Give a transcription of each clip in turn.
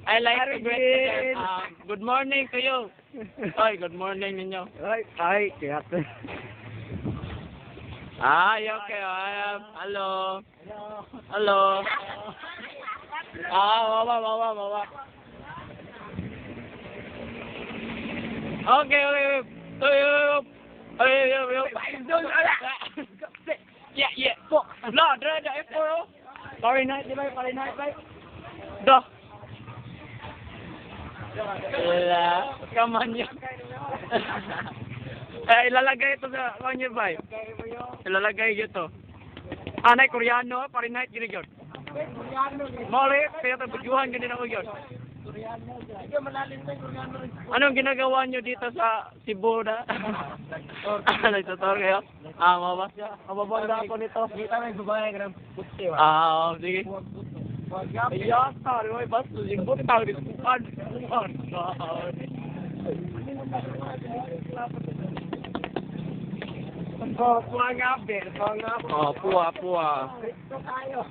I like to greet good morning to you. Oy, good morning ninyo. Ay, kaya Okay. Hello. Hello. Wawa. Okay. Yeah. No, the F4. Sorry night, di ba? Sorry night, ba? Duh. Come on yun. Ilalagay ito sa kanya ba? Ilalagay ito. Anay Koreano, parinahit gini yun. Mali, kaya ito bujuhan gini na ko yun. Anong ginagawa nyo dito sa Cebu na? Nagtutor kayo? Mama? Mababanda ako nito. Kita may babae ka ng puti, ba? Sige. Iya, sorry, may basto. Yung butang dito. Puwa nga, Ben. Puwa. Ito tayo.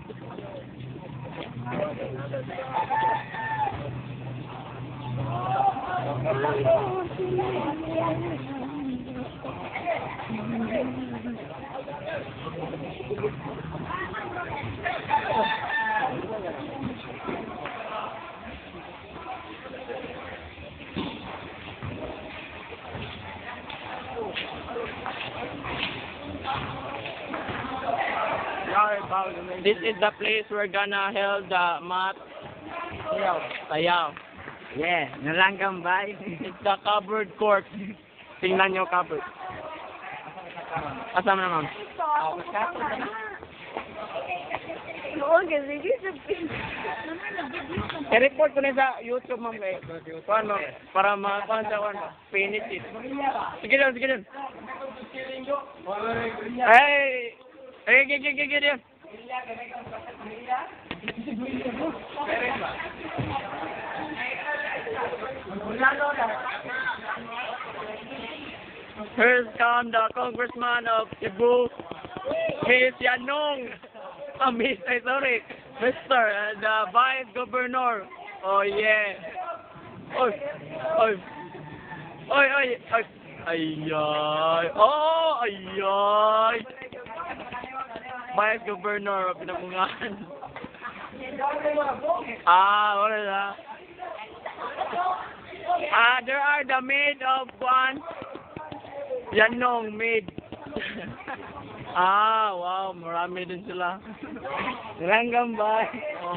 This is the place we're gonna hold the mat. Sayaw. Yeah, nalanggam ba? It's the covered court. Tingnan nyo covered. Asama naman. I-report ko na sa YouTube, ma'am. Paano? Para makakuha sa finish it. Sige din. Hey! Sige din. Here's come the congressman of Cebu. He is Yanong. Mr. The Vice Governor. Oh yeah. Oy. Ayay. Vice Governor of Pinamungan. Wala na. There are the maid of one. Yanong maid. Wow, marami din sila. Nalanggam ba?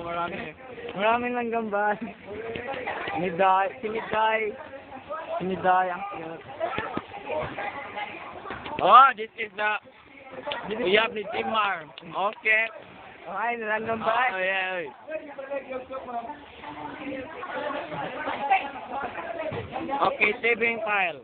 Marami. Maraming langgam ba? Siniday ang cute. This is the uyab ni Timar. Okay. Okay, nalanggam ba? Yeah. Okay, saving file.